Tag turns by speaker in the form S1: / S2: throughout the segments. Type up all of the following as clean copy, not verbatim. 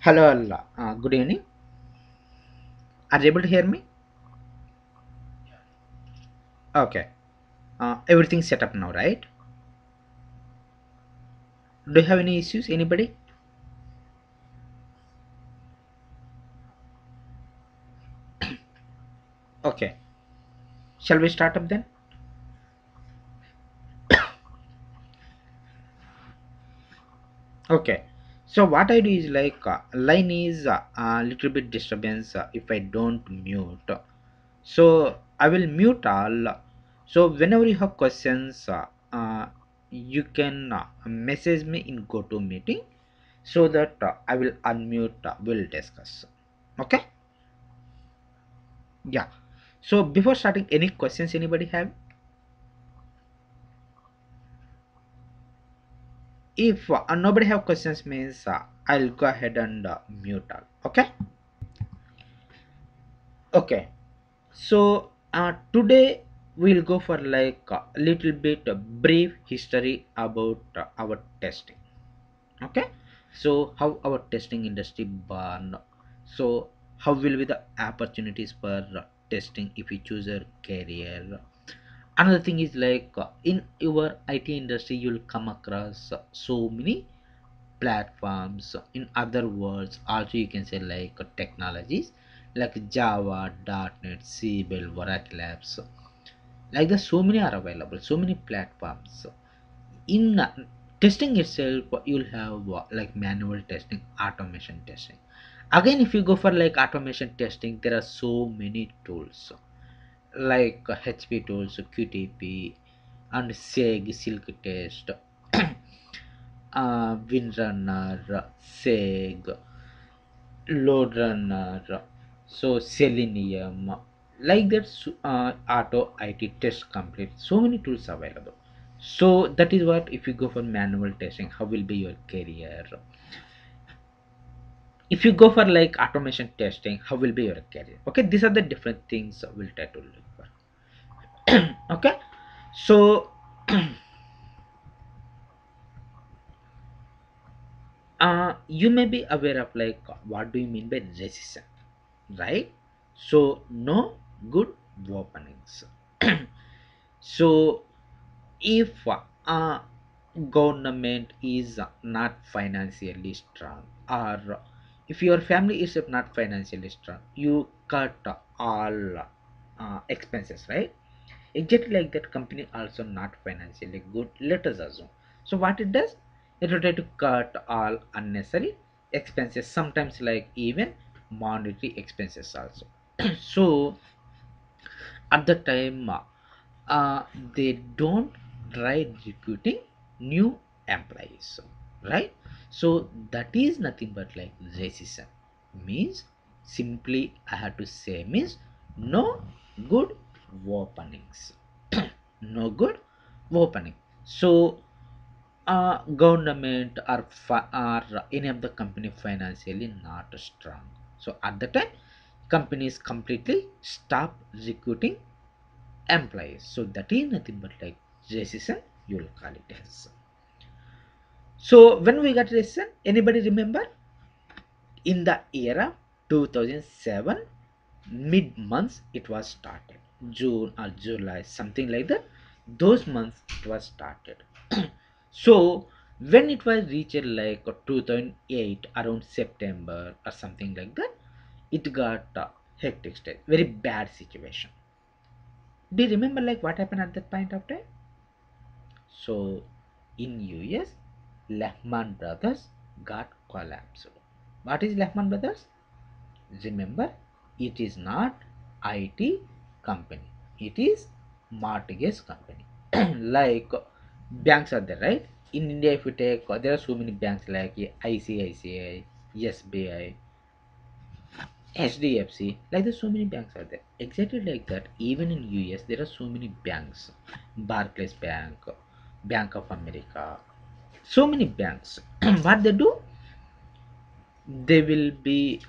S1: Hello, Allah. Good evening. Are you able to hear me? Okay. Everything's set up now, right? Do you have any issues? Anybody? Okay. Shall we start up then? Okay. So what I do is like line is a little bit disturbance if I don't mute. So I will mute all. So whenever you have questions, you can message me in GoToMeeting so that I will unmute. We'll discuss. Okay. Yeah. So before starting, any questions anybody have? If nobody have questions means I'll go ahead and mute all. Okay. Okay. So today we'll go for like a little bit brief history about our testing. Okay. So how our testing industry born. So how will be the opportunities for testing if you choose a career. Another thing is like in your IT industry you'll come across so many platforms. In other words, also you can say like technologies like Java, .NET, Cbel, Oracle apps. Like the so many are available, so many platforms. In testing itself, you'll have like manual testing, automation testing. Again, if you go for like automation testing, there are so many tools like HP tools, QTP, and SEG, Silk Test, Windrunner, SEG, Load Runner, so Selenium, like that. Auto IT test complete. So many tools available. So that is what if you go for manual testing, how will be your career? If you go for like automation testing, how will be your career? Okay, these are the different things we'll try to look for. Okay, so you may be aware of like what do you mean by recession, right? So no good openings. So if government is not financially strong, or if your family is not financially strong, you cut all expenses, right? Exactly like that, company also not financially good, let us assume. So what it does, it will try to cut all unnecessary expenses, sometimes like even monetary expenses also. So at the time they don't try recruiting new employees, right? So that is nothing but like racism. Means simply I have to say means no good openings. No good opening. So government or any of the company financially not strong, so at the time companies completely stop recruiting employees. So that is nothing but like racism, you'll call it as. So when we got racism, anybody remember? In the era 2007, mid months it was started. June or July, something like that. Those months it was started. So when it was reached like 2008, around September or something like that, it got hectic state, very bad situation. Do you remember like what happened at that point of time? So in US, Lehman Brothers got collapsed. What is Lehman Brothers? Remember, it is not IT company. It is mortgage company. Like banks are there, right? In India, if you take, there are so many banks like ICICI, SBI, HDFC. Like there's so many banks are there. Exactly like that. Even in US, there are so many banks. Barclays Bank, Bank of America, so many banks. What they do, they will be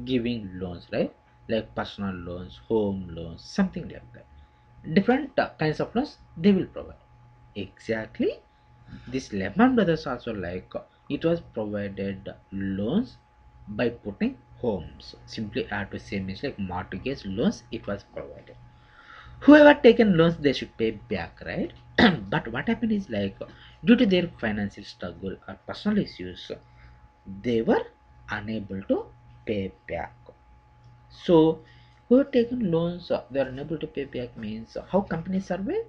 S1: giving loans, right? Like personal loans, home loans, something like that. Different kinds of loans they will provide. Exactly, this Lehman Brothers also like it was provided loans by putting homes. Simply add to same means like mortgage loans it was provided. Whoever taken loans they should pay back, right? But what happened is like due to their financial struggle or personal issues, they were unable to pay back. So who have taken loans they are unable to pay back means how companies survive?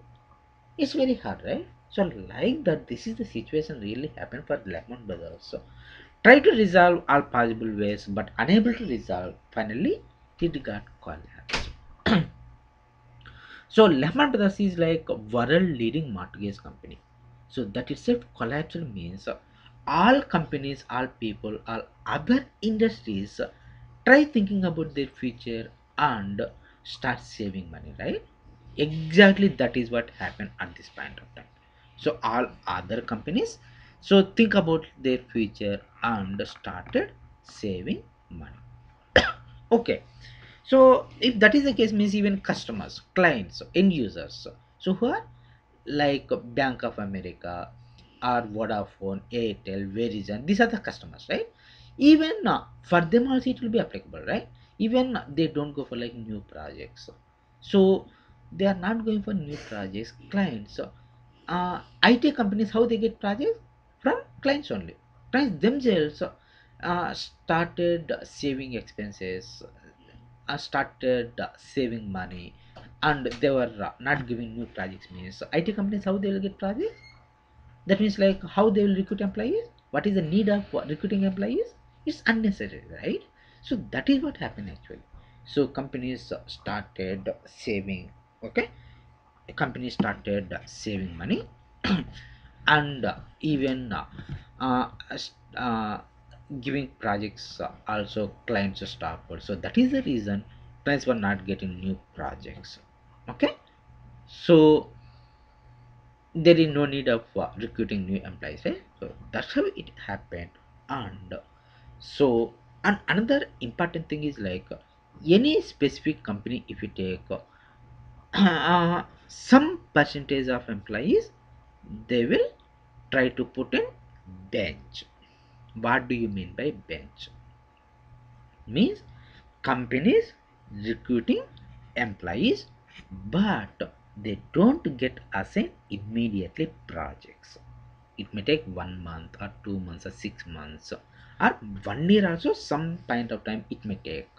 S1: It's very hard, right? So like that, this is the situation really happened for Lehman Brothers. So try to resolve all possible ways, but unable to resolve. Finally, it got collapsed. So Lehman Brothers is like a world leading mortgage company. So that itself collapsed means all companies, all people, all other industries try thinking about their future and start saving money, right? Exactly that is what happened at this point of time. So all other companies so think about their future and started saving money. Okay, so if that is the case means even customers, clients, end users, so who are like Bank of America or Vodafone, Airtel, Verizon, these are the customers, right? Even for them also it will be applicable, right? Even they don't go for like new projects, so they are not going for new projects. Clients, IT companies, how they get projects from clients only. Clients themselves started saving expenses, started saving money, and they were not giving new projects means IT companies how they will get projects. That means like how they will recruit employees. What is the need of recruiting employees? It's unnecessary, right? So that is what happened actually. So companies started saving. Okay, companies started saving money and even giving projects also clients stopped. So that is the reason clients were not getting new projects. Okay, so there is no need of recruiting new employees, right? So that's how it happened. And so and another important thing is like any specific company if you take some percentage of employees they will try to put in bench. What do you mean by bench? Means companies recruiting employees but they don't get assigned immediately projects. It may take 1 month or 2 months or 6 months or 1 year also, some point of time it may take.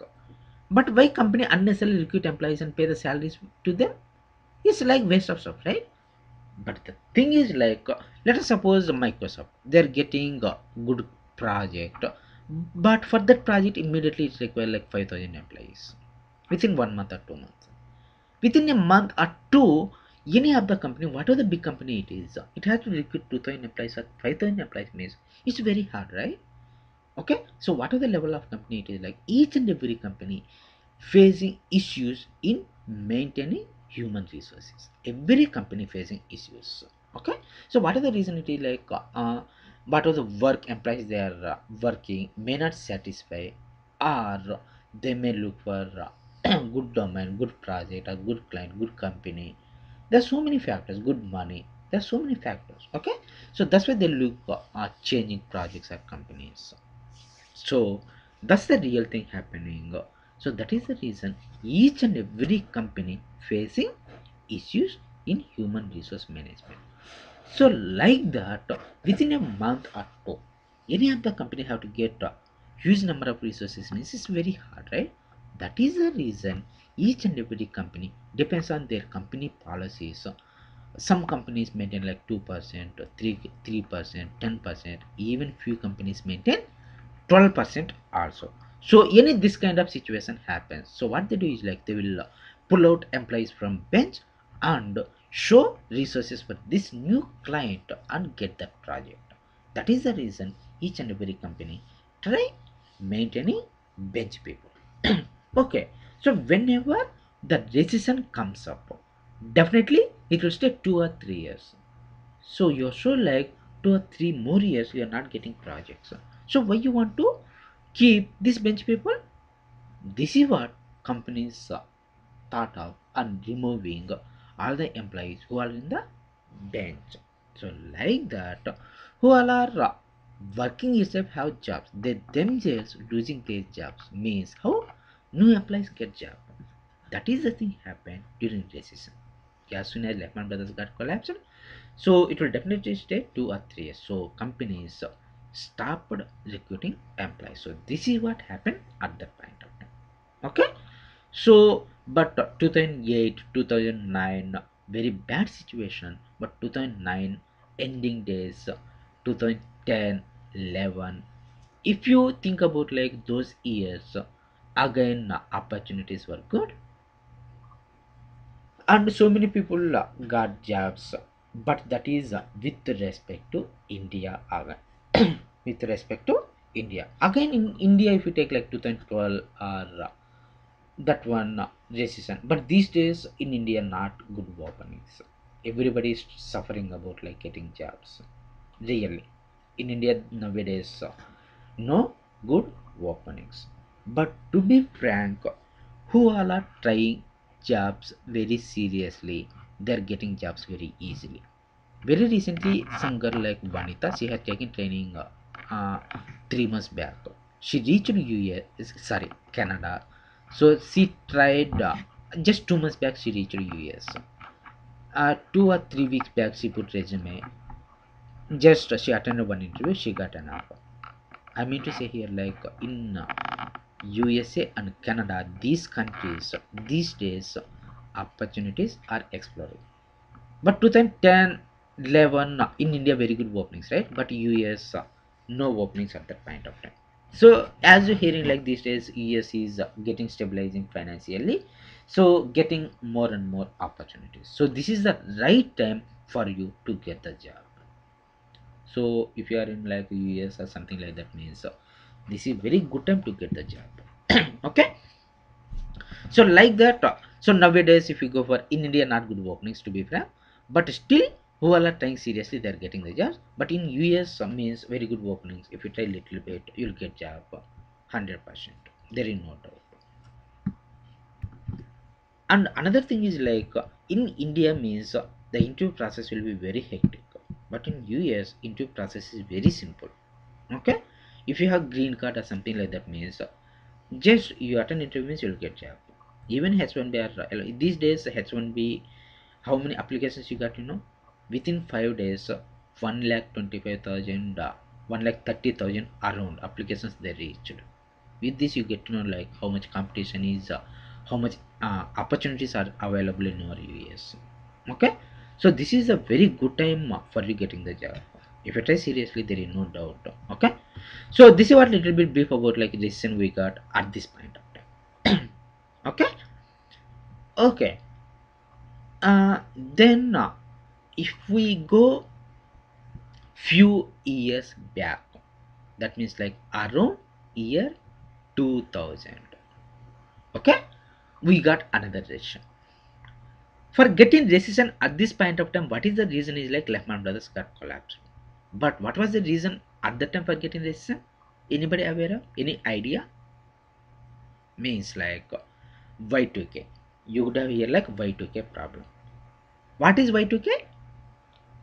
S1: But why company unnecessarily recruit employees and pay the salaries to them? It's like waste of stuff, right? But the thing is like let us suppose Microsoft they're getting a good project, but for that project immediately it's require like 5,000 employees within 1 month or 2 months. Within a month or two, any of the company, whatever the big company it is, it has to recruit 2,000 employees or 5,000 employees means it's very hard, right? Okay, so what are the level of company it is like each and every company facing issues in maintaining human resources. Every company facing issues. Okay, so what are the reason it is like what are the work employees they are working may not satisfy, or they may look for good domain, good project, a good client, good company. There's so many factors, good money, there's so many factors. Okay, so that's why they look changing projects or companies. So that's the real thing happening. So that is the reason each and every company facing issues in human resource management. So like that, within a month or two, any of the company have to get a huge number of resources means it's very hard, right? That is the reason each and every company depends on their company policies. Some companies maintain like 2%, 3%, 10%, even few companies maintain 12% also. So any this kind of situation happens, so what they do is like they will pull out employees from bench and show resources for this new client and get that project. That is the reason each and every company try maintaining bench people. Okay, so whenever the decision comes up, definitely it will take 2 or 3 years. So you're sure like 2 or 3 more years you're not getting projects. So why you want to keep this bench people? This is what companies thought of and removing all the employees who are in the bench. So like that, who all are working itself have jobs, they themselves losing their jobs, means how new employees get job. That is the thing happened during recession. As soon as Lehman Brothers got collapsed, so it will definitely stay 2 or 3 years. So companies stopped recruiting employees. So this is what happened at that point of time. Okay. So but 2008, 2009, very bad situation. But 2009 ending days, 2010, 11. If you think about like those years, again opportunities were good and so many people got jobs, but that is with respect to India again. With respect to India again, in India if you take like 2012 or that one recession, but these days in India not good openings, everybody is suffering about like getting jobs really in India nowadays, no good openings. But to be frank, who all are trying jobs very seriously, they're getting jobs very easily. Very recently, some girl like Vanita, she had taken training 3 months back. She reached US, sorry, Canada. So she tried just 2 months back. She reached US. 2 or 3 weeks back, she put resume. Just she attended one interview. She got an offer. I mean to say here, like in USA and Canada, these countries these days opportunities are exploring. But 2010, 11 in India very good openings, right? But US no openings at that point of time. So as you're hearing like these days, US is getting stabilizing financially, so getting more and more opportunities. So this is the right time for you to get the job. So if you are in like US or something like that, means this is very good time to get the job. Okay. So like that, so nowadays if you go for in India not good openings to be frank, but still who all are trying seriously they're getting the jobs. But in US means very good openings. If you try little bit, you'll get job 100%. There is no doubt. And another thing is like in India means the interview process will be very hectic. But in US interview process is very simple. Okay, if you have green card or something like that means just you attend interviews you'll get job. Even H1B are these days H1B, how many applications you got, within 5 days 1,25,000 1,30,000 around applications they reached. With this you get to know like how much competition is, how much opportunities are available in our US. Okay, so this is a very good time for you getting the job. If you try seriously there is no doubt. Okay, so this is what little bit brief about like decision we got at this point of time. Okay. Okay. Then if we go few years back, that means like around year 2000. Okay, we got another decision for getting recession at this point of time. What is the reason is like Lehman Brothers got collapsed. But what was the reason at that time for getting recession? Anybody aware of? Any idea? Means like Y2K. You would have here like Y2K problem. What is Y2K?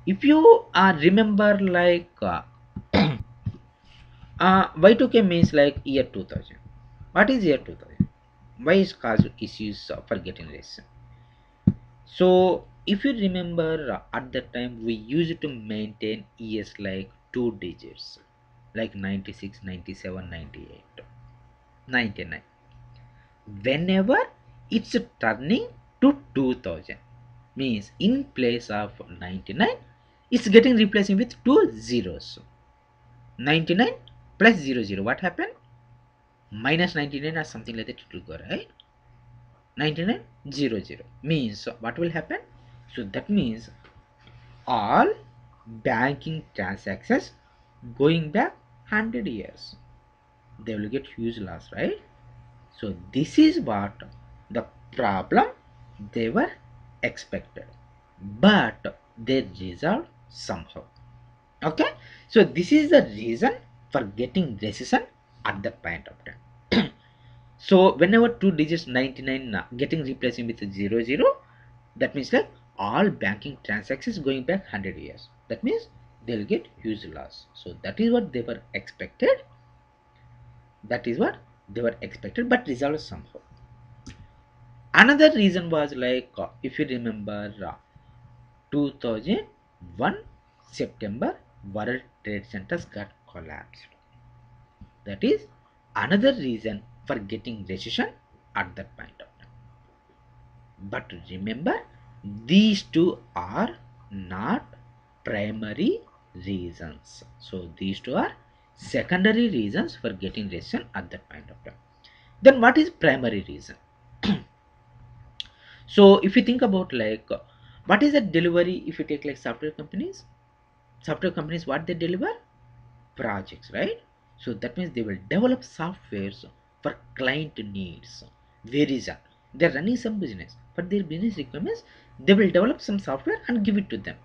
S1: If you remember like Y2K means like year 2000. What is year 2000? Why is caused issues for getting recession? So if you remember at that time we used to maintain years like 2 digits, like 96, 97, 98, 99. Whenever it's turning to 2000, means in place of 99 it's getting replacing with 2 zeros. 99 plus 00, what happened? Minus 99 or something like that it will go, right? 99 0 0 means what will happen? So that means all banking transactions going back 100 years, they will get huge loss, right? So this is what the problem they were expected, but they resolved somehow. Okay, so this is the reason for getting recession at that point of time. So whenever 2 digits 99 getting replacing with 00, that means like all banking transactions going back 100 years, that means they'll get huge loss. So that is what they were expected. That is what they were expected, but resolved somehow. Another reason was like, if you remember, 2001 September, World Trade Centers got collapsed. That is another reason for getting recession at that point of time. But remember, these two are not primary reasons. So these two are secondary reasons for getting recession at that point of time. Then what is primary reason? So if you think about like, what is the delivery? If you take like software companies, what they deliver? Projects, right? So that means they will develop softwares for client needs. There is a, they're running some business for their business requirements. They will develop some software and give it to them.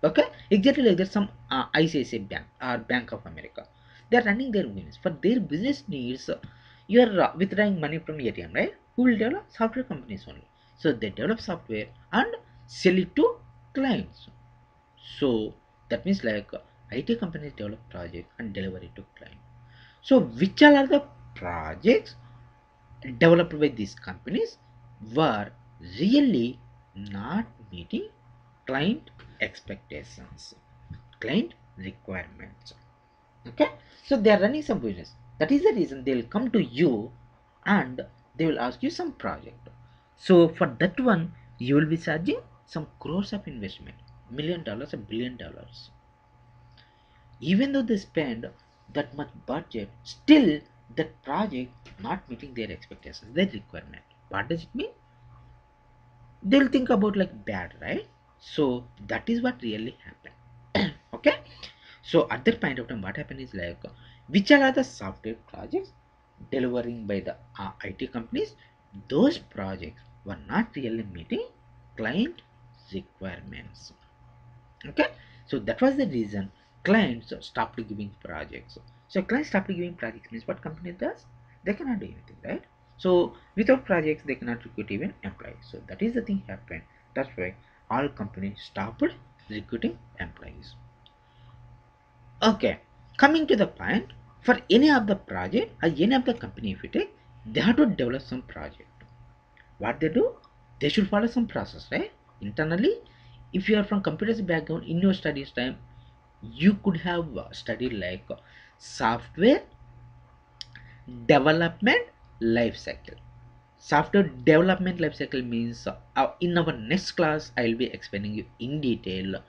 S1: Okay, exactly like that. Some ICICI Bank or Bank of America, they're running their business for their business needs. You are withdrawing money from ATM, right? Who will develop? Software companies only. So they develop software and sell it to clients. So that means like, IT companies develop project and deliver it to client. So which all are the projects developed by these companies were really not meeting client expectations, client requirements. Okay, so they are running some business. That is the reason they will come to you and they will ask you some project. So for that one, you will be charging some crores of investment, $1,000,000 $1 billion. Even though they spend that much budget, still that project not meeting their expectations, their requirement. What does it mean? They'll think about like bad, right? So that is what really happened. Okay, so at that point of time, what happened is like, which are the software projects delivering by the IT companies? Those projects were not really meeting client requirements. Okay, so that was the reason clients stopped giving projects. So clients stopped giving projects means what company does? They cannot do anything, right? So without projects they cannot recruit even employees. So that is the thing happened. That's why all companies stopped recruiting employees. Okay, coming to the point, for any of the project or any of the company, if you take, they have to develop some project. What they do? They should follow some process, right? Internally, if you are from computers background, in your studies time you could have studied like, software development life cycle. Software development life cycle means, in our next class I will be explaining you in detail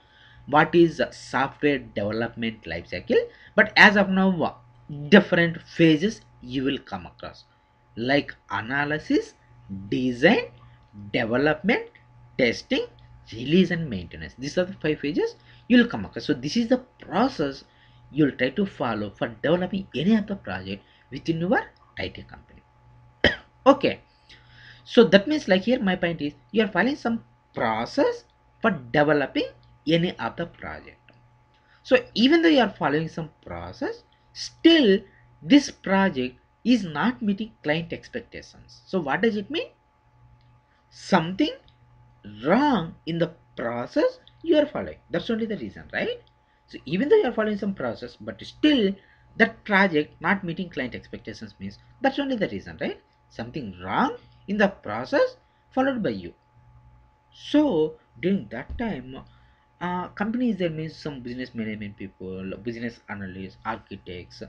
S1: what is software development life cycle. But as of now, different phases you will come across, like analysis, design, development, testing, release and maintenance. These are the 5 phases you will come across. So this is the process you will try to follow for developing any of the project within your IT company. Okay, so that means like, here my point is, you are following some process for developing any of the project. So even though you are following some process, still this project is not meeting client expectations. So what does it mean? Something wrong in the process you are following. That's only the reason, right? So even though you are following some process, but still that project not meeting client expectations means, that's only the reason, right? Something wrong in the process followed by you. So during that time, companies, there means some business management people, business analysts, architects,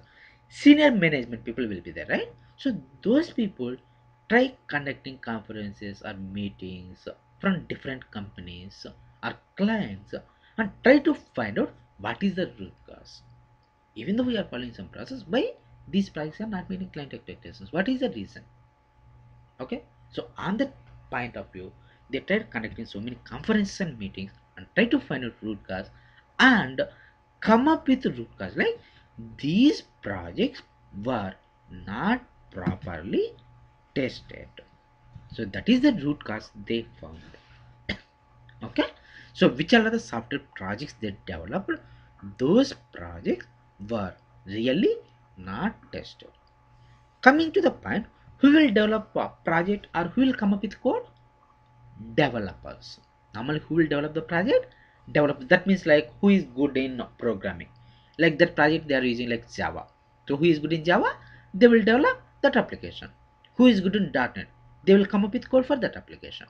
S1: senior management people will be there, right? So those people try conducting conferences or meetings from different companies or clients and try to find out what is the root cause. Even though we are following some process, why these projects are not meeting client expectations? What is the reason? Okay, so on that point of view, they tried conducting so many conferences and meetings and try to find out root cause and come up with root cause, like these projects were not properly tested. So that is the root cause they found. Okay, so which are the software projects they developed? Those projects were really not tested. Coming to the point, who will develop a project or who will come up with code? Developers. Normally, who will develop the project? developers, that means like who is good in programming, like that project they are using like Java. So who is good in Java, they will develop that application. Who is good in .NET, they will come up with code for that application.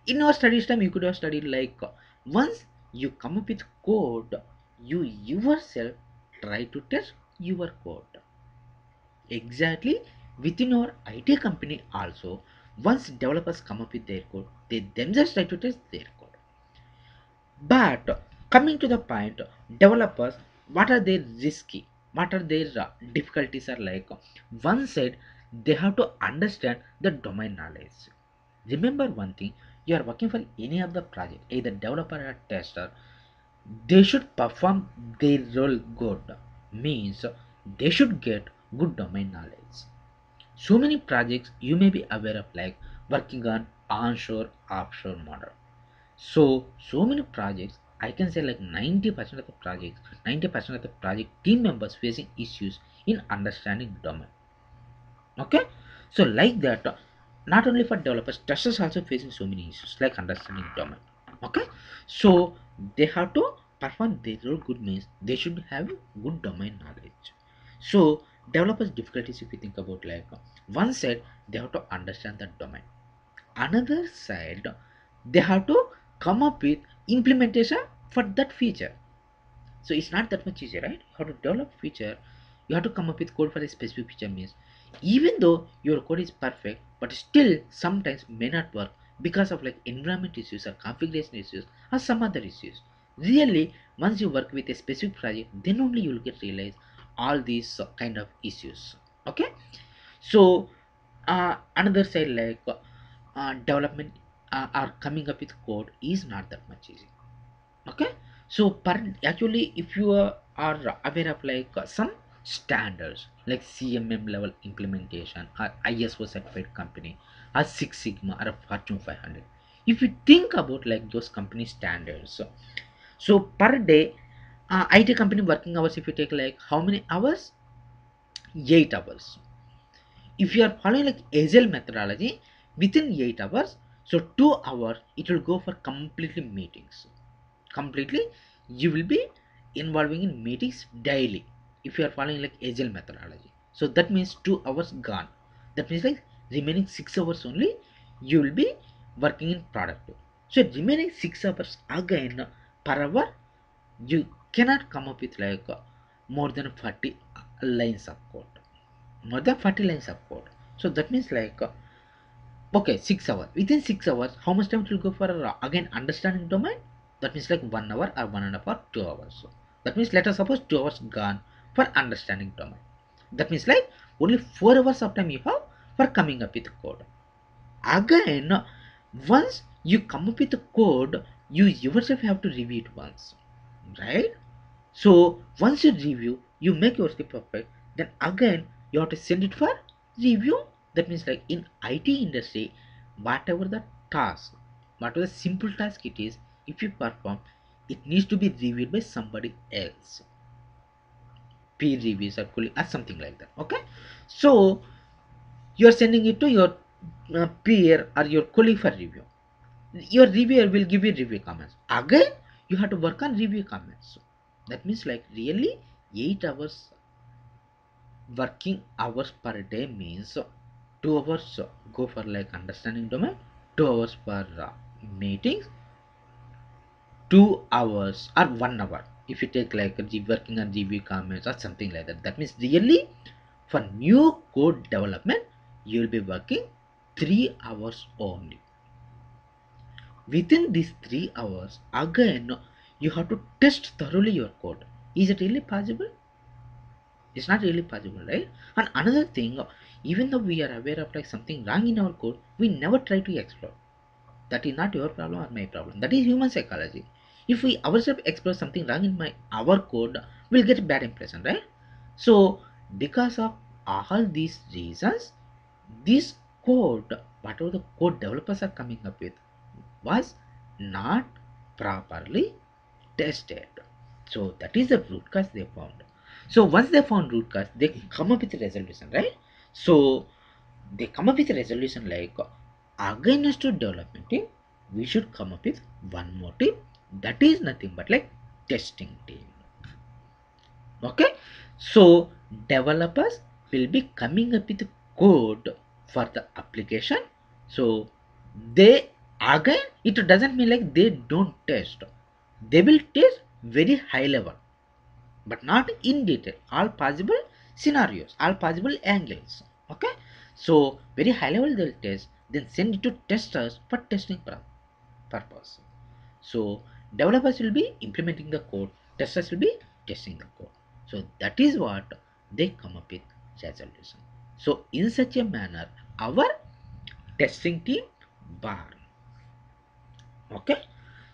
S1: In our studies time you could have studied like once you come up with code, you yourself try to test your code. Exactly, within our IT company also, once developers come up with their code, they themselves try to test their code. But coming to the point, developers, what are their risky? What are their difficulties? Are like one side, they have to understand the domain knowledge. Remember one thing: you are working for any of the project, either developer or tester. They should perform their role good. Means they should get good domain knowledge. So many projects you may be aware of, like working on onshore, offshore model. So many projects, I can say like 90% of the projects, 90% of the project team members facing issues in understanding domain. Okay, so like that, not only for developers, testers also facing so many issues like understanding domain. Okay, so they have to perform their role good, means they should have good domain knowledge. So developers difficulties, if you think about, like one side they have to understand the domain, another side they have to come up with implementation for that feature. So it's not that much easy, right? You have to develop feature, you have to come up with code for a specific feature. Means even though your code is perfect, but still sometimes may not work because of like environment issues or configuration issues or some other issues. Really, once you work with a specific project, then only you will get realize all these kind of issues. Okay, so another side, like development or coming up with code is not that much easy. Okay, so actually if you are aware of like some standards like CMM level implementation or ISO certified company or Six Sigma or a Fortune 500, if you think about like those company standards, so per day IT company working hours, if you take like how many hours, 8 hours. If you are following like agile methodology, within 8 hours, so 2 hours it will go for completely meetings. Completely you will be involving in meetings daily if you are following like agile methodology. So that means 2 hours gone. That means like remaining 6 hours only you will be working in productive. So remaining 6 hours again per hour, you cannot come up with like more than 40 lines of code, more than 40 lines of code. So that means like okay, 6 hours. Within 6 hours, how much time it will go for again understanding domain? That means like 1 hour or 1.5 hour, 2 hours. So that means let us suppose 2 hours gone for understanding domain. That means like only 4 hours of time you have for coming up with code. Again, once you come up with the code, you yourself have to review it once, right? So once you review, you make your script perfect. Then again, you have to send it for review. That means like in IT industry, whatever the task, whatever the simple task it is, if you perform, it needs to be reviewed by somebody else, peer reviews or colleague or something like that. Okay, so you are sending it to your peer or your colleague for review. Your reviewer will give you review comments. Again, you have to work on review comments. So that means like really 8 hours working hours per day, means 2 hours go for like understanding domain, 2 hours for meetings, 2 hours or 1 hour if you take like working on review comments or something like that. That means really for new code development you will be working 3 hours only. Within these 3 hours again you have to test thoroughly your code. Is it really possible? It's not really possible, right? And another thing, even though we are aware of like something wrong in our code, we never try to explore. That is not your problem or my problem. That is human psychology. If we ourselves explore something wrong in my our code, we'll get a bad impression, right? So because of all these reasons, this code, whatever the code developers are coming up with, was not properly tested. So that is the root cause they found. So once they found root cause, they come up with a resolution, right? So they come up with a resolution like against to development team, we should come up with one more team that is nothing but like testing team. Okay, so developers will be coming up with code for the application. So they, again, it doesn't mean like they don't test. They will test very high level, but not in detail all possible scenarios, all possible angles. Okay, so very high level they'll test, then send it to testers for testing purpose. So developers will be implementing the code, testers will be testing the code. So that is what they come up with resolution. So in such a manner our testing team born. Okay,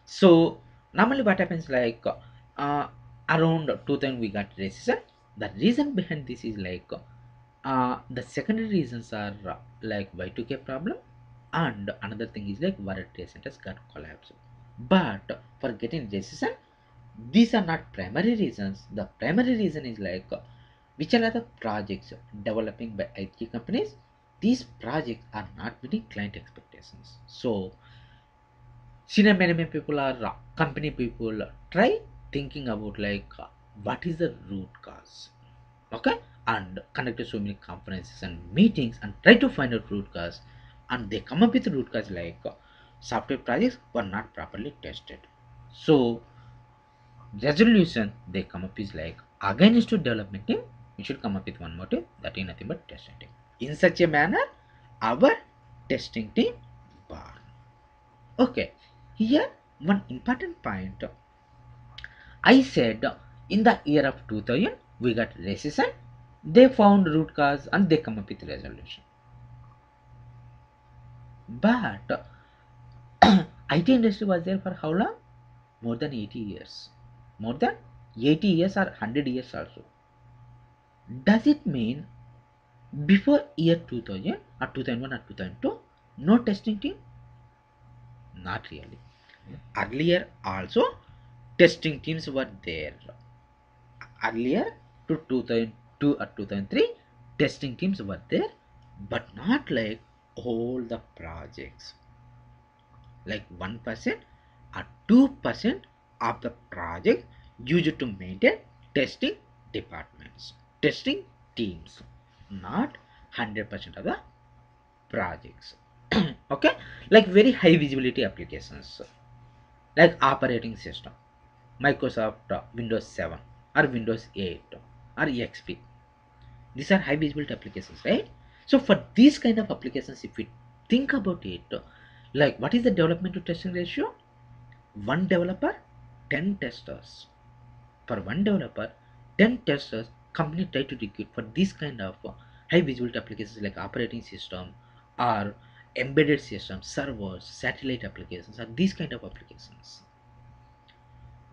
S1: so normally what happens like around 2000 we got recession. The reason behind this is like the secondary reasons are like Y2K problem, and another thing is like world trade centers got collapsed. But for getting recession, these are not primary reasons. The primary reason is like which are the projects developing by IT companies. These projects are not meeting client expectations. So senior management people or company people try thinking about like what is the root cause. Okay, and conducted so many conferences and meetings and try to find out root cause, and they come up with root cause like software projects were not properly tested. So resolution they come up is like against to development team, we should come up with one more team, that is nothing but testing team. In such a manner our testing team born. Okay, here one important point. I said in the year of 2000 we got recession, they found root cause and they come up with resolution. But IT industry was there for how long? More than 80 years. More than 80 years or 100 years also. Does it mean before year 2000 or 2001 or 2002 no testing team? Not really. Earlier also testing teams were there. Earlier to 2002 or 2003 testing teams were there, but not like all the projects, like 1% or 2% of the project used to maintain testing departments, testing teams, not 100% of the projects. Okay, like very high visibility applications like operating system, Microsoft Windows 7 or Windows 8 or XP. These are high visibility applications, right? So for these kind of applications, if we think about it, like what is the development to testing ratio? One developer, 10 testers. For one developer, 10 testers, company try to recruit for this kind of high visibility applications like operating system or embedded systems, servers, satellite applications, or these kind of applications.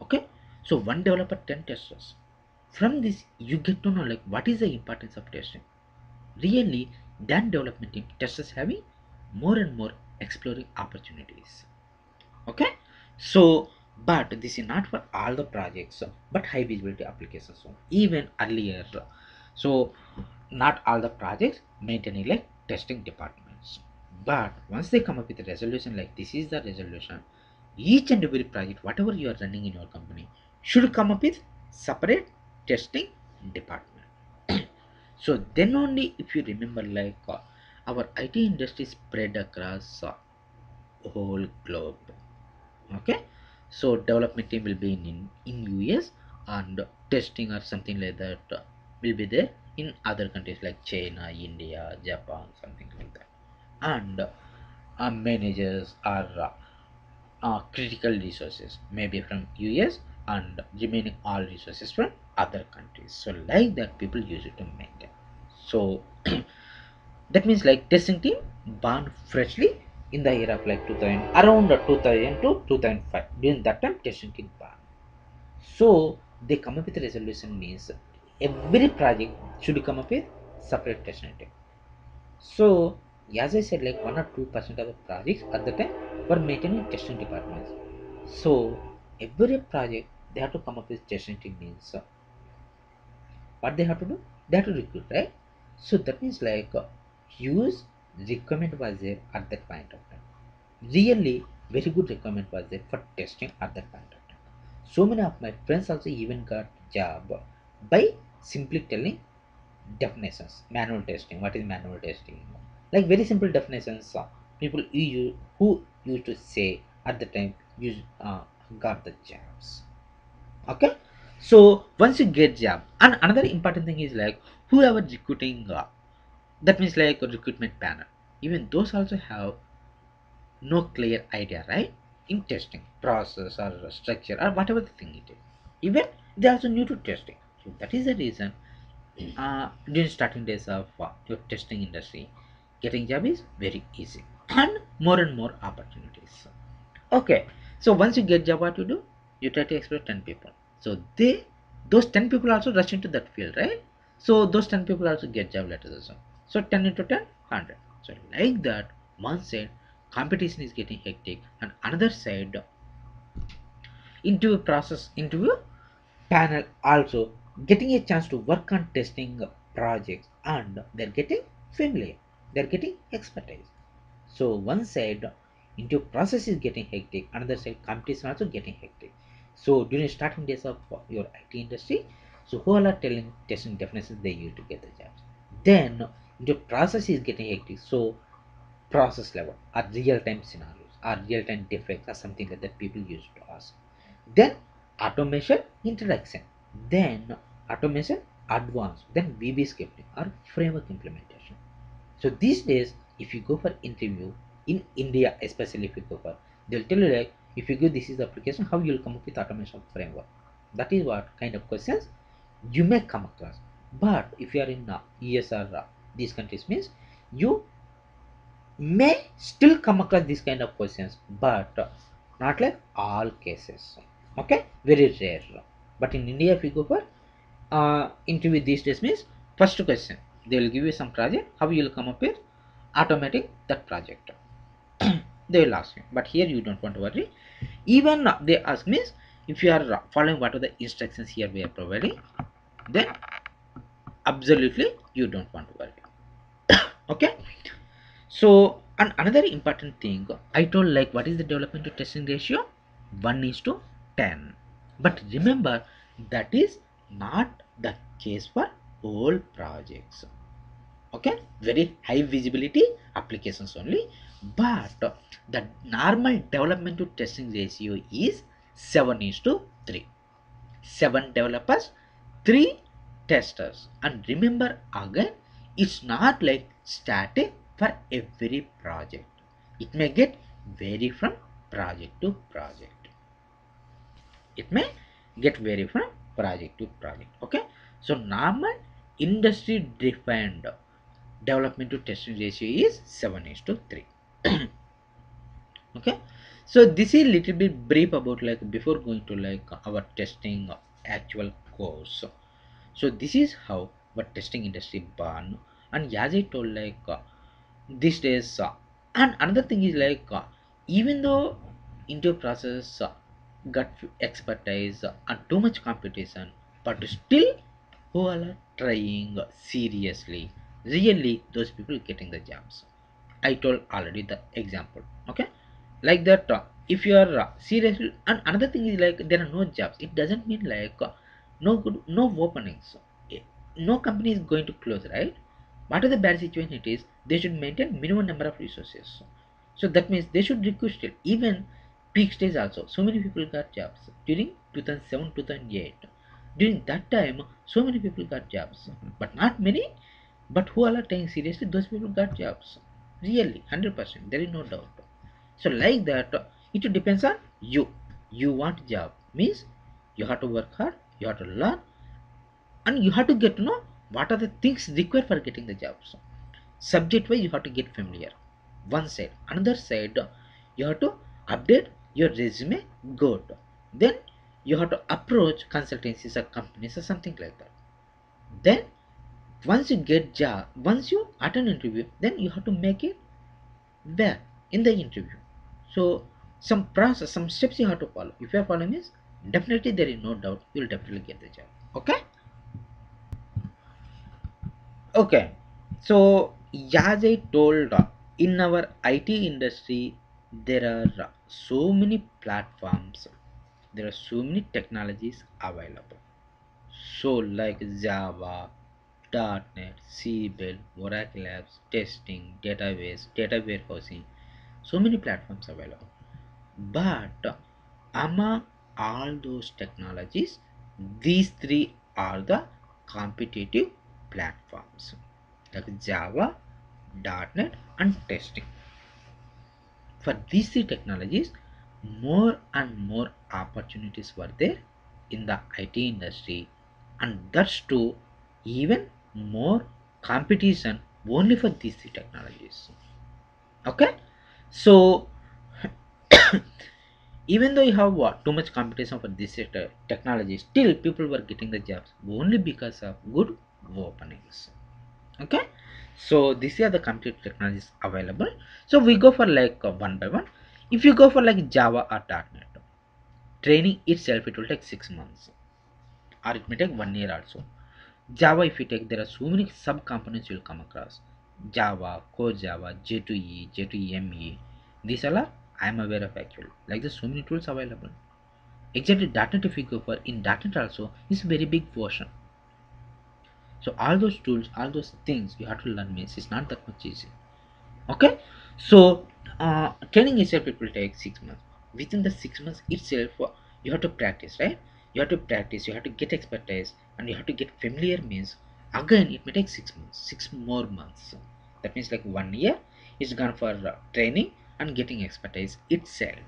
S1: Okay, so one developer, 10 testers. From this you get to know like what is the importance of testing. Really, than development team, testers having more and more exploring opportunities. Okay, so but this is not for all the projects but high visibility applications. So even earlier, so not all the projects maintaining like testing departments, but once they come up with a resolution like this is the resolution, each and every project whatever you are running in your company should come up with separate testing department. So then only if you remember like our IT industry spread across whole globe. Okay, so development team will be in US, and testing or something like that will be there in other countries like China, India, Japan, something like that. And managers are critical resources maybe from US, and remaining all resources from other countries. So like that people use it to maintain. So that means like testing team born freshly in the year of like 2000, around 2000 to 2005. During that time testing team born. So they come up with a resolution means every project should come up with separate testing team. So as I said, like 1 or 2% of the projects at the time were maintaining testing departments. So every project they have to come up with testing team means what they have to do? They have to recruit, right? So that means like huge requirement was there at that point of time. Really, very good requirement was there for testing at that point of time. So many of my friends also even got job by simply telling definitions. Manual testing, what is manual testing? Like very simple definitions. People who used to say at the time got the jobs. Okay, so once you get job, and another important thing is like whoever recruiting, that means like a recruitment panel, even those also have no clear idea, right, in testing process or structure or whatever the thing it is. Even they also new to testing, so that is the reason during starting days of your testing industry, getting job is very easy and more opportunities. Okay, so once you get job, what you do? You try to explore 10 people. So those 10 people also rush into that field, right? So those 10 people also get job letters also. So 10 into 10, 100. So like that, one side competition is getting hectic, and another side interview panel also getting a chance to work on testing projects, and they're getting familiar, they're getting expertise. So one side into process is getting hectic, another side competition also getting hectic. So during starting days of your IT industry, so who all are telling testing definitions, they used to get the jobs. Then into process is getting hectic, so process level or real time scenarios or real time defects or something like that people used to ask. Then automation introduction, then automation advanced, then VB scripting or framework implementation. So these days, if you go for interview in India, especially if you go for, they'll tell you like, if you go, this is the application, how you'll come up with automation framework. That is what kind of questions you may come across. But if you are in US or these countries, means you may still come across this kind of questions, but not like all cases. Okay, very rare. But in India, if you go for interview these days, means first question they will give you some project, how you will come up with automating that project. They will ask you, but here you don't want to worry. Even they ask means if you are following what are the instructions here we are providing, then absolutely you don't want to worry. Okay, so and another important thing I told, like what is the development to testing ratio? 1 is to 10. But remember, that is not the case for all projects. Okay, very high visibility applications only. But the normal development to testing ratio is 7 is to 3. 7 developers, 3 testers. And remember again, it's not like static for every project. It may get vary from project to project. It may get vary from project to project. Okay, so normal industry defined development to testing ratio is 7 is to 3. Okay, so this is little bit brief about like before going to like our testing actual course. So this is how our testing industry born. And as I told, like these days and another thing is like even though into process got expertise and too much competition, but still who are trying seriously, really those people getting the jobs. I told already the example. Okay, like that. If you are seriously, and another thing is like there are no jobs. It doesn't mean like no good, no openings. Eh, No company is going to close, right? What is the bad situation? It is they should maintain minimum number of resources. So that means they should recruit still. Even peak stage also. So many people got jobs during 2007, 2008. During that time, so many people got jobs, but not many. But who are taking seriously? Those people got jobs. Really, 100%. There is no doubt. So like that, it depends on you. You want job means you have to work hard, you have to learn, and you have to get to know what are the things required for getting the jobs. Subject wise, you have to get familiar. One side, another side, you have to update your resume. Good. Then you have to approach consultancies or companies or something like that. Then once you get job, once you attend interview, then you have to make it there in the interview. So some process, some steps you have to follow. If you are following this, definitely there is no doubt you will definitely get the job. Okay. Okay, so as I told, in our IT industry there are so many platforms, there are so many technologies available. So like Java, .NET, CBuild, Oracle Labs, testing, database, data warehousing, so many platforms available. But among all those technologies, these three are the competitive platforms like Java, .NET and testing. For these three technologies, more and more opportunities were there in the IT industry, and that's too even more competition only for these three technologies. Okay, so even though you have too much competition for this sector technology, still people were getting the jobs only because of good openings. Okay, so these are the computer technologies available. So we go for like one by one. If you go for like Java or .NET, training itself it will take 6 months, or it may take 1 year also. Java, if you take, there are so many sub components you will come across: Java, core Java, J2E, J2EME. These all are I am aware of actually. Like there's so many tools available. Exactly .NET, if you go for in .NET also is a very big version. So all those tools, all those things you have to learn means it's not that much easy. Okay, so training itself it will take 6 months. Within the 6 months itself, you have to practice, right? You have to practice, you have to get expertise, and you have to get familiar means again it may take 6 months, 6 more months. That means like 1 year is gone for training and getting expertise itself.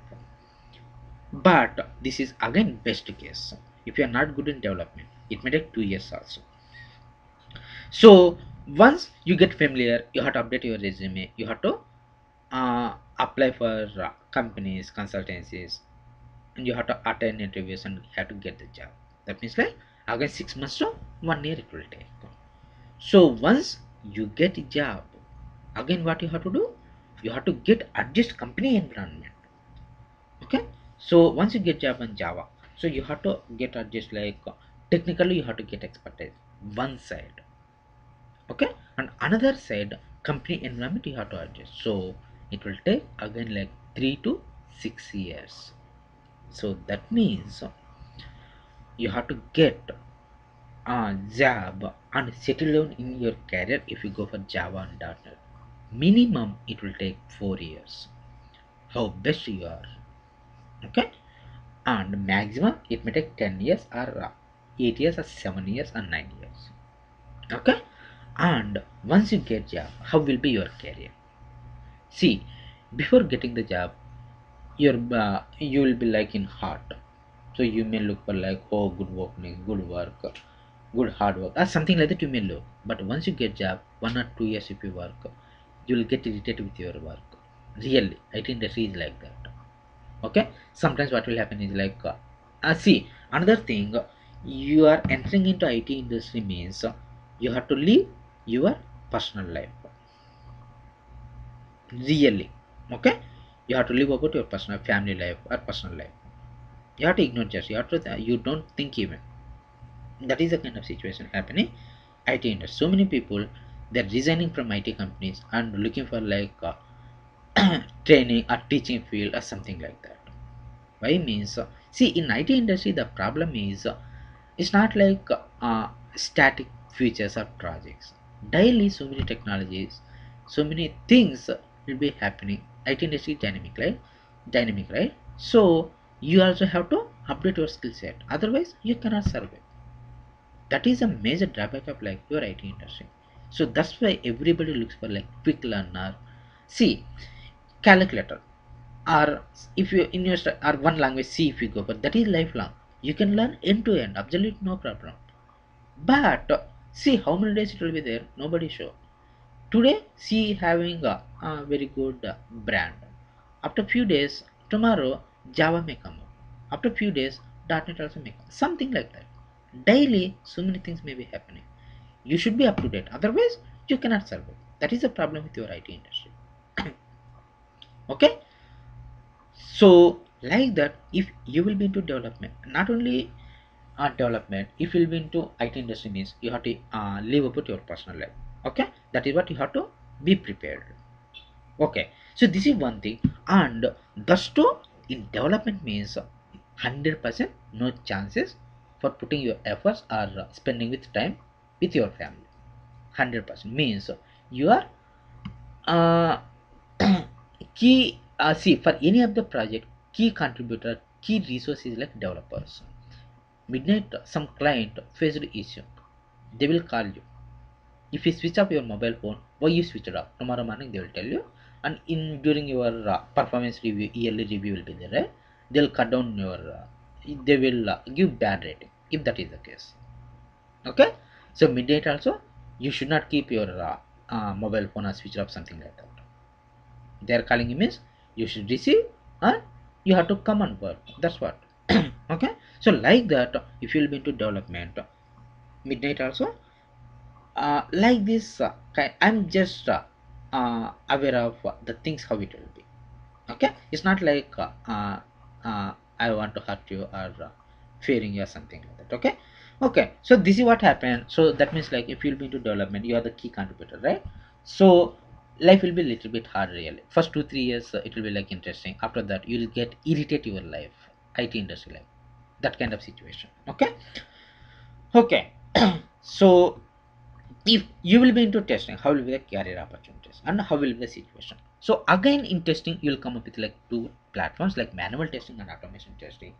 S1: But this is again best case. If you are not good in development, it may take 2 years also. So once you get familiar, you have to update your resume, you have to apply for companies, consultancies, and you have to attend interviews and you have to get the job. That means like again 6 months to 1 year it will take. So once you get a job, again what you have to do? You have to get adjust company environment. Okay. So once you get job in Java, so you have to get adjust like technically you have to get expertise. One side, okay, and another side company environment you have to adjust, so it will take again like 3 to 6 years. So that means you have to get a job and settle down in your career. If you go for Java and .NET, minimum it will take 4 years, how best you are. Okay, and maximum it may take 10 years or 8 years or 7 years or 9 years. Okay, and once you get job, how will be your career? See, before getting the job, your you will be like in heart. So you may look for like, oh, good work, good work, good hard work, or something like that. You may look, but once you get job, 1 or 2 years if you work, you will get irritated with your work. Really, IT industry is like that. Okay, sometimes what will happen is like, see, another thing, you are entering into IT industry means you have to leave your personal life. Really, okay, you have to live about your personal family life or personal life. You have to ignore, just you have to you don't think even. That is the kind of situation happening IT industry. So many people, they're resigning from IT companies and looking for like training or teaching field or something like that. Why means, see, in IT industry the problem is it's not like static features or projects. Daily so many technologies, so many things will be happening. IT industry is dynamic, right? Dynamic, right? So you also have to update your skill set, otherwise you cannot survive. That is a major drawback of like your IT industry. So that's why everybody looks for like quick learner. See, calculator, or if you in your or one language C, if you go, but that is lifelong. You can learn end to end, absolutely no problem. But see how many days it will be there, nobody sure. Today C having a very good brand. After few days, tomorrow Java may come up. After few days, .NET also may come. Something like that. Daily, so many things may be happening. You should be up to date. Otherwise, you cannot survive. That is the problem with your IT industry. Okay. So like that, if you will be into development, not only development, if you will be into IT industry means you have to live about your personal life. Okay, that is what you have to be prepared. Okay, so this is one thing, and thus too in development means 100% no chances for putting your efforts or spending with time with your family. 100% means you are uh, key see for any of the project, key contributor, key resources like developers. Midnight some client faced issue, they will call you. If you switch off your mobile phone, why you switch it off? Tomorrow morning they will tell you, and in during your performance review, yearly review will be there. Right? They'll cut down your. They will give bad rating if that is the case. Okay, so midnight also you should not keep your mobile phone or switch off something like that. They are calling you means you should receive and you have to come on board. That's what. Okay, so like that, if you will be into development, midnight also like this I'm just aware of the things how it will be. Okay, it's not like I want to hurt you or fearing you or something like that. Okay, okay, so this is what happened. So that means like if you'll be into development, you are the key contributor, right? So life will be a little bit hard really. First 2 3 years it will be like interesting. After that you will get irritate your life, IT industry life, that kind of situation. Okay, okay. So if you will be into testing, how will be the career opportunities and how will be the situation? So again in testing you will come up with like two platforms like manual testing and automation testing.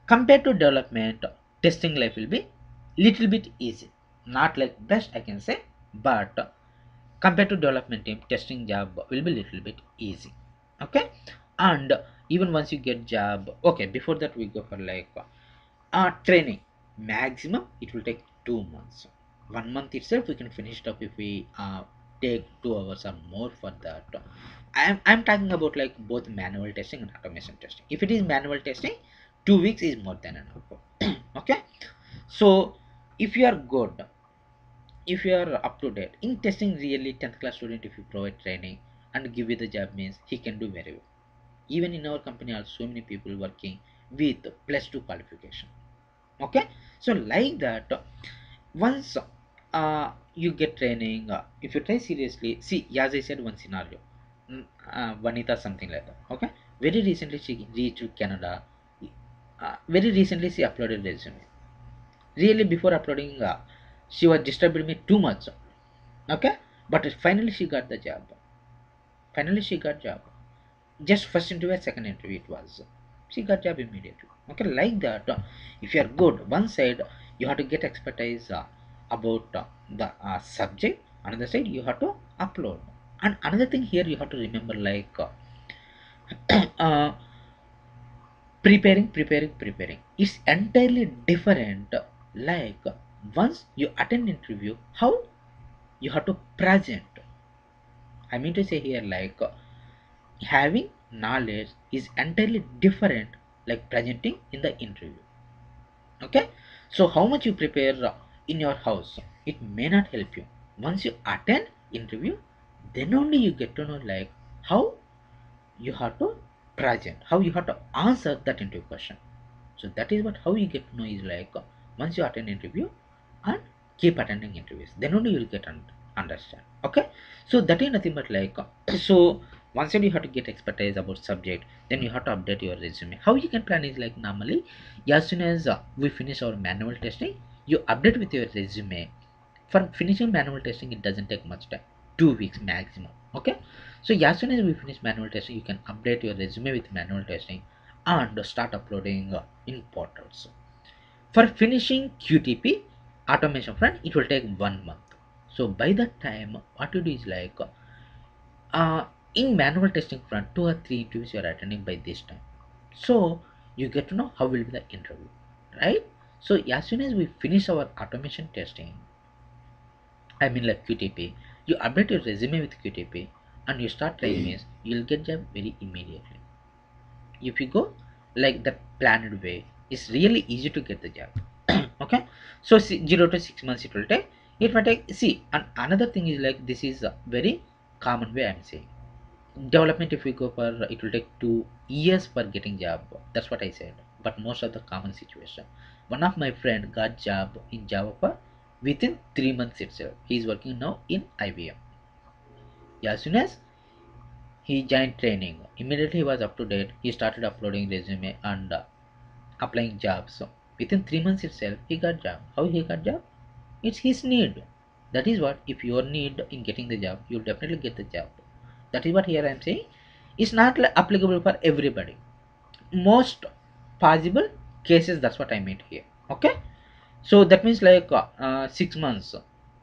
S1: Compared to development, testing life will be little bit easy, not like best I can say, but compared to development team, testing job will be little bit easy. Okay, and even once you get job, okay, before that we go for like training. Maximum it will take 2 months. 1 month itself we can finish it up if we take 2 hours or more for that. I'm talking about like both manual testing and automation testing. If it is manual testing, 2 weeks is more than enough. Okay, so if you are good, if you are up to date in testing, really 10th class student, if you provide training and give you the job means he can do very well. Even in our company also so many people working with +2 qualification. Okay, so like that, once you get training, if you try seriously, see as I said one scenario, Vanita something like that. Okay, very recently she reached to Canada. Very recently she uploaded resume. Really before uploading she was disturbing me too much. Okay, but finally she got the job. Finally she got job. Just first interview, second interview it was, she got job immediately. Okay, like that, if you are good one side, you have to get expertise about the subject. Another side you have to upload. And another thing here you have to remember like uh, preparing it's entirely different. Like once you attend interview, how you have to present. I mean to say here like having knowledge is entirely different like presenting in the interview. Okay, so how much you prepare in your house, it may not help you. Once you attend interview, then only you get to know like how you have to present, how you have to answer that interview question. So that is what how you get to know is like once you attend interview and keep attending interviews, then only you will get understand. Okay, so that is nothing but like so once you have to get expertise about subject, then you have to update your resume. How you can plan is like normally as soon as we finish our manual testing, you update with your resume. For finishing manual testing it doesn't take much time, 2 weeks maximum. Okay, so as soon as we finish manual testing, you can update your resume with manual testing and start uploading in portals. For finishing QTP automation front, it will take 1 month. So by that time, what you do is like uh, in manual testing front, 2 or 3 interviews you are attending by this time. So you get to know how will be the interview, right? So as soon as we finish our automation testing, I mean like QTP, you update your resume with QTP and you start trying means you'll get job very immediately. If you go like the planned way, it's really easy to get the job. Okay, so 0 to 6 months it will take. It will take. See, and another thing is like this is a very common way I'm saying. Development if we go for it will take 2 years for getting job. That's what I said. But most of the common situation. One of my friend got job in Java for within 3 months itself. He is working now in IBM. Yeah, as soon as he joined training. Immediately he was up to date. He started uploading resume and applying jobs. So within 3 months itself, he got job. How he got job? It's his need. That is what, if your need in getting the job, you'll definitely get the job. That is what here I'm saying. It's not like applicable for everybody. Most possible cases, that's what I meant here. Okay. So that means like 6 months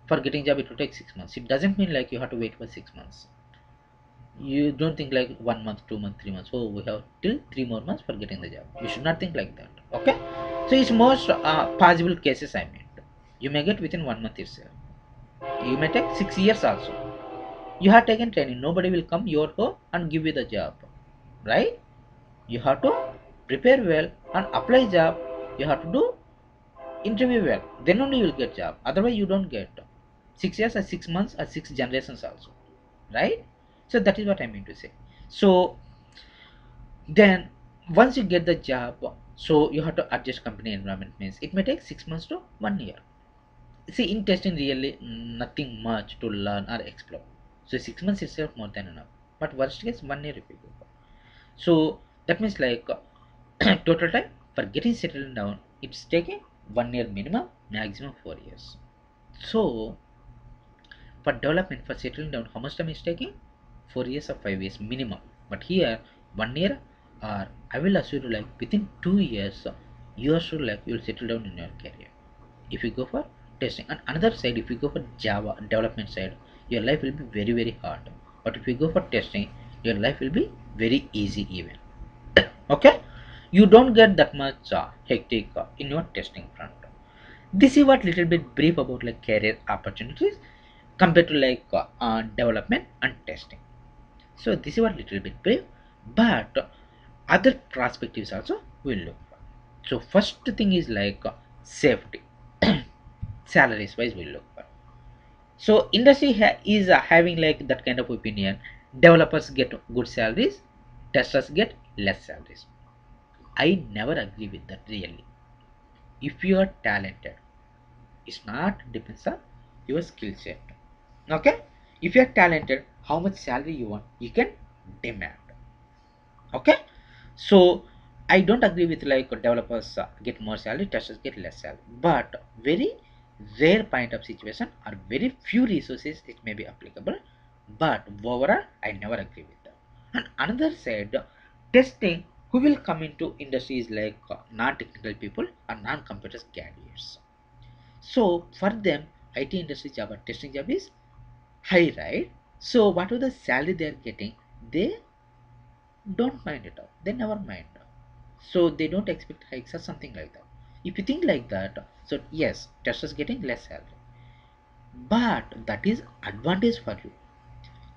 S1: for getting job, it will take 6 months. It doesn't mean like you have to wait for 6 months. You don't think like 1 month, 2 months, 3 months. Oh, we have till 3 more months for getting the job. You should not think like that. Okay. So it's most possible cases I meant. You may get within 1 month itself. You may take 6 years also. You have taken training. Nobody will come your home and give you the job, right? You have to prepare well and apply job. You have to do interview well. Then only you will get job. Otherwise, you don't get. 6 years or 6 months or 6 generations also, right? So that is what I mean to say. So then once you get the job, so you have to adjust company environment. Means it may take 6 months to 1 year. See, in testing really nothing much to learn or explore. So 6 months itself more than enough. But worst case 1 year if you go for. So that means like total time for getting settled down, it's taking 1 year minimum, maximum 4 years. So for development, for settling down, how much time is taking? 4 years or 5 years minimum. But here 1 year, or I will assure you like within 2 years, you are sure like you will settle down in your career. If you go for testing, and another side, if you go for Java development side, your life will be very very hard. But if you go for testing, your life will be very easy even. Okay, you don't get that much hectic in your testing front. This is what little bit brief about like career opportunities compared to like development and testing. So this is what little bit brief, but other perspectives also will look for. So first thing is like safety. Salaries wise will look for. So industry is having like that kind of opinion. Developers get good salaries, testers get less salaries. I never agree with that really. If you are talented, it's not depends on your skill set. Okay, if you are talented, how much salary you want, you can demand. Okay, so I don't agree with like developers get more salary, testers get less salary, but very rare point of situation or very few resources it may be applicable, but overall I never agree with that. And another side, testing, who will come into industries like non-technical people or non-computer graduates. So for them, IT industry job or testing job is high, right? So whatever the salary they are getting, they don't mind it all. They never mind. So they don't expect hikes or something like that. If you think like that, so yes, testers getting less salary. But that is advantage for you.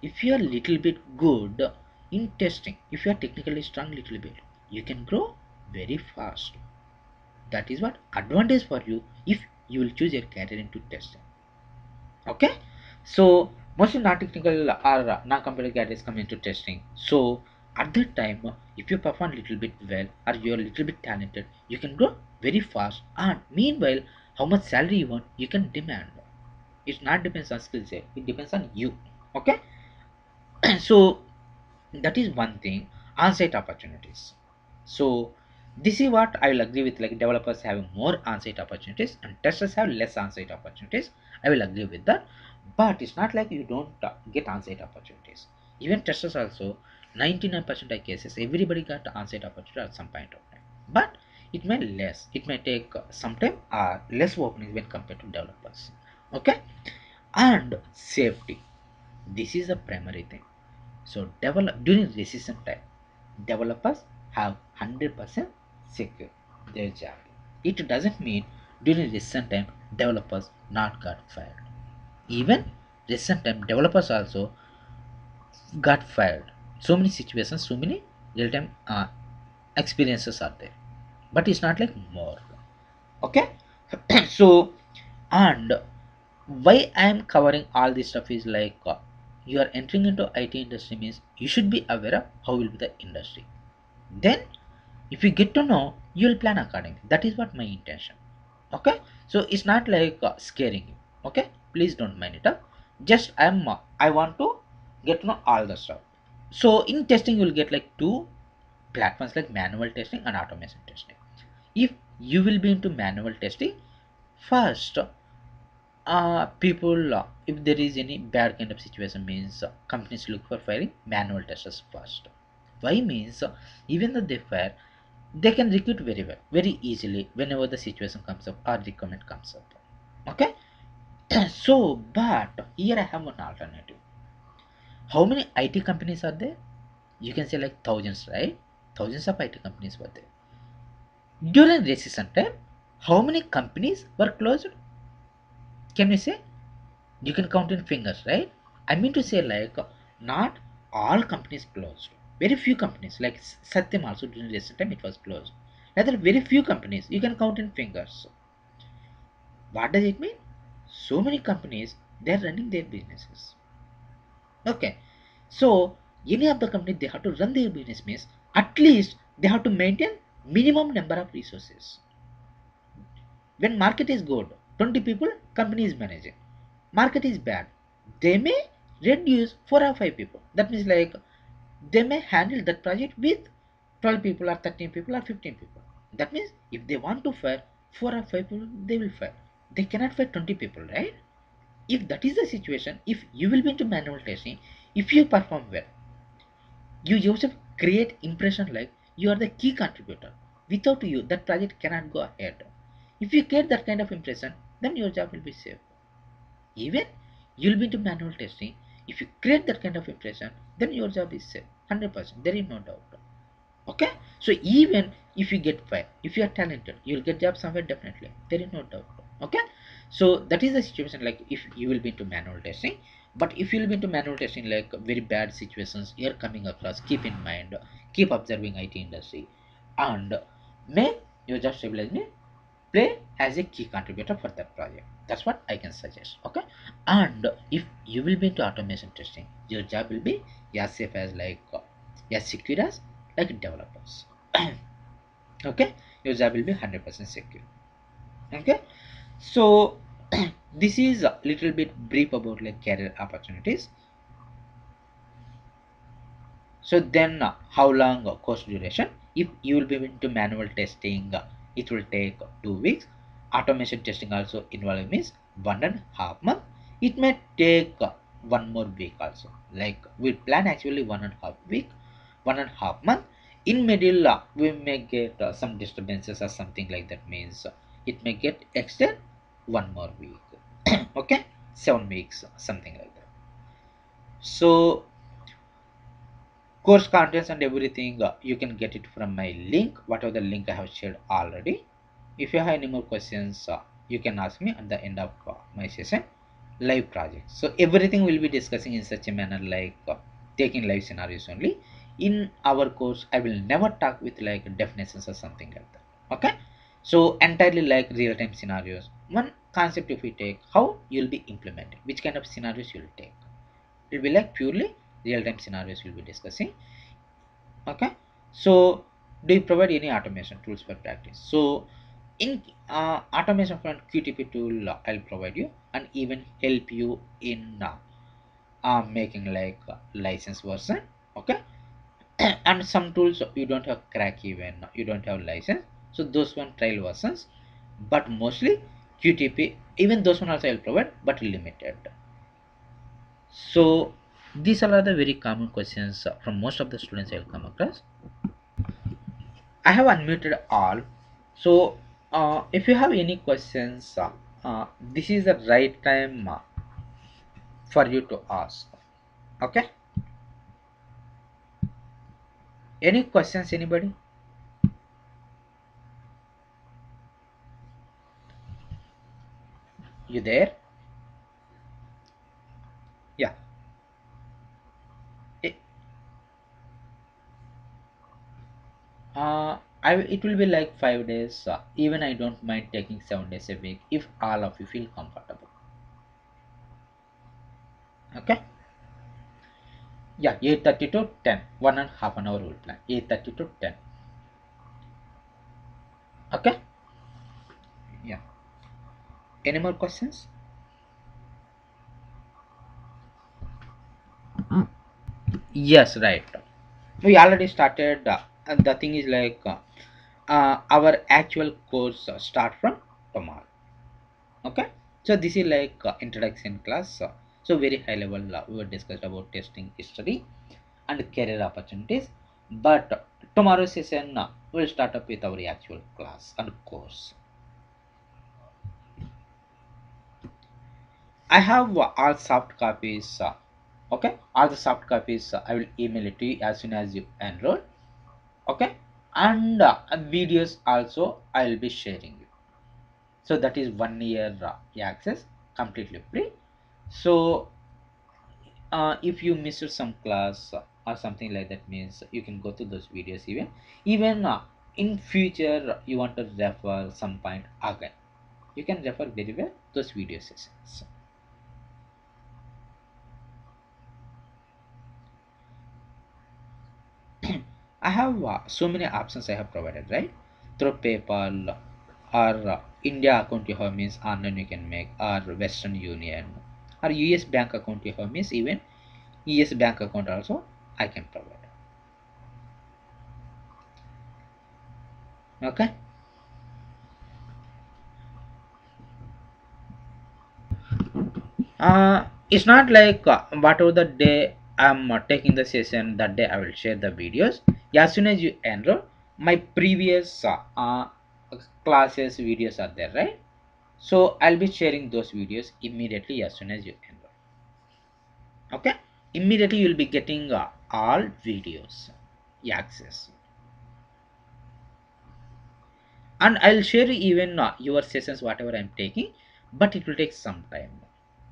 S1: If you are little bit good in testing, if you are technically strong little bit, you can grow very fast. That is what advantage for you if you will choose your career into testing. Okay, so mostly non-technical or non-computer gadgets come into testing. So at that time, if you perform little bit well or you're a little bit talented, you can grow very fast, and meanwhile how much salary you want, you can demand. It not depends on skill set, it depends on you. Okay. So that is one thing. On-site opportunities, so this is what I will agree with, like developers have more on-site opportunities and testers have less on-site opportunities. I will agree with that, but it's not like you don't get on-site opportunities. Even testers also, 99% of cases everybody got on-site opportunity at some point of time, but it may less, it may take some time or less openings when compared to developers. Okay. And safety, this is the primary thing. So develop during recession time, developers have 100% secure their job. It doesn't mean during recession time developers not got fired. Even recent time developers also got fired. So many situations, so many real time experiences are there, but it's not like more. Okay. So and why I am covering all this stuff is like you are entering into IT industry means you should be aware of how will be the industry. Then if you get to know, you will plan accordingly. That is what my intention. Okay, so it's not like scaring you. Okay, please don't mind it up. Just I want to get to know all the stuff. So in testing, you will get like two platforms, like manual testing and automation testing. If you will be into manual testing, first, people, if there is any bad kind of situation, means companies look for firing manual testers first. Why means, even though they fire, they can recruit very well, very easily whenever the situation comes up or requirement comes up. Okay. So, but here I have one alternative. How many IT companies are there? You can say like thousands, right? Thousands of IT companies were there. During recession time, how many companies were closed? Can we say? You can count in fingers, right? I mean to say, like, not all companies closed. Very few companies, like Satyam also during recent time it was closed. Rather, very few companies, you can count in fingers. What does it mean? So many companies, they are running their businesses. Okay. So any of the company, they have to run their business, means at least they have to maintain minimum number of resources. When market is good, 20 people company is managing. Market is bad, they may reduce 4 or 5 people. That means like they may handle that project with 12 people or 13 people or 15 people. That means if they want to fire 4 or 5 people, they will fire. They cannot fire 20 people, right? If that is the situation, if you will be into manual testing, if you perform well, you yourself create impression like you are the key contributor. Without you, that project cannot go ahead. If you get that kind of impression, then your job will be safe. Even you'll be into manual testing. If you create that kind of impression, then your job is safe. 100%. There is no doubt. Okay? So even if you get fired, if you are talented, you'll get job somewhere definitely. There is no doubt. Okay? So that is the situation, like if you will be into manual testing. But if you will be into manual testing, like very bad situations you're coming across, keep in mind, keep observing IT industry, and make your job stability play as a key contributor for that project. That's what I can suggest. Okay. And if you will be into automation testing, your job will be as safe as like as secure as like developers. Okay. Your job will be 100% secure. Okay. So this is a little bit brief about like career opportunities. So then, how long course duration? If you will be into manual testing, it will take 2 weeks. Automation testing also involving means 1.5 month. It may take 1 more week also. Like we plan actually 1.5 week, 1.5 month. In middle, we may get some disturbances or something like that. Means it may get extend 1 more week. Okay, 7 weeks, something like that. So course contents and everything, you can get it from my link, whatever the link I have shared already. If you have any more questions, you can ask me at the end of my session. Live projects, so everything will be discussing in such a manner, like taking live scenarios only. In our course I will never talk with like definitions or something like that. Okay. So entirely like real-time scenarios. One concept, if we take how you'll be implementing, which kind of scenarios you'll take, it will be like purely real-time scenarios we'll be discussing. Okay. So do you provide any automation tools for practice? So in automation front, qtp tool I'll provide you, and even help you in making like license version. Okay. And some tools you don't have crack, even you don't have license, so those one trial versions. But mostly qtp, even those one also I'll provide, but limited. So these are the very common questions from most of the students I'll come across. I have unmuted all. So if you have any questions, this is the right time for you to ask. Okay. Any questions, anybody? You there? Yeah. It, it will be like 5 days. Even I don't mind taking 7 days a week if all of you feel comfortable. Okay. Yeah, 8:30 to 10. 1.5 hour will plan. 8:30 to 10. Okay. Yeah. Any more questions? Yes, right. We already started. And the thing is like our actual course start from tomorrow. Okay, so this is like introduction class. So very high level we were discussed about testing history and career opportunities. But tomorrow's session will start up with our actual class and course. I have all soft copies. Okay, all the soft copies I will email it to you as soon as you enroll. Okay, and videos also I will be sharing you. So that is 1 year access, completely free. So if you missed some class or something like that, means you can go to those videos. Even in future you want to refer some point again, you can refer very well those video sessions. I have so many options I have provided, right? Through PayPal or India account you have, means online you can make, or Western Union or US bank account you have, means even US bank account also I can provide. Okay. It's not like whatever the day I'm taking the session, that day I will share the videos. Yeah, as soon as you enroll, my previous classes videos are there, right? So I'll be sharing those videos immediately as soon as you enroll. Okay, immediately you'll be getting all videos access, and I'll share even your sessions whatever I'm taking, but it will take some time.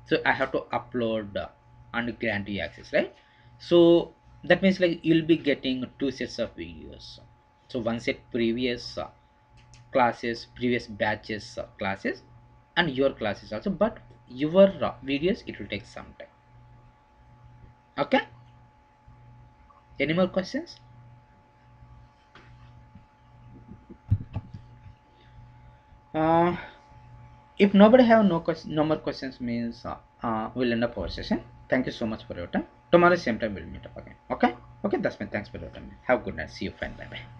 S1: So I have to upload and grant you access, right? So that means like you'll be getting two sets of videos. So one set previous classes, previous batches classes, and your classes also, but your videos it will take some time. Okay, any more questions? uh, if nobody have no more questions, means we'll end up our session. Thank you so much for your time. Tomorrow same time we'll meet up again. Okay, okay, that's fine. Thanks for your time. Have a good night. See you. Fine. Bye bye.